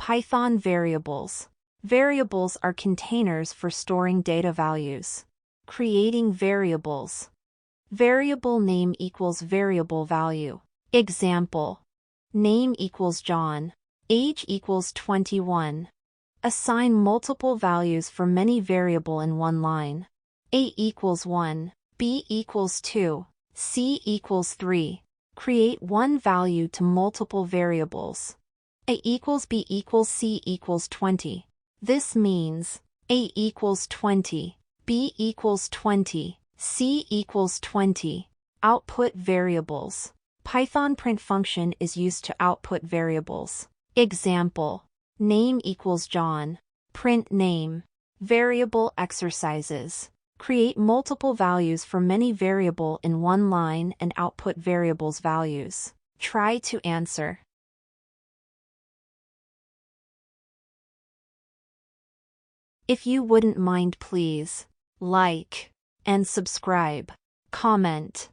Python variables. Variables are containers for storing data values. Creating variables. Variable name equals variable value. Example. Name equals John. Age equals 21. Assign multiple values for many variable in one line. A equals 1, B equals 2, C equals 3. Create one value to multiple variables. A equals B equals C equals 20. This means A equals 20, B equals 20, C equals 20. Output variables. Python print function is used to output variables. Example. Name equals John. Print name. Variable exercises. Create multiple values for many variable in one line and output variables values. Try to answer. If you wouldn't mind, please like and subscribe. Comment.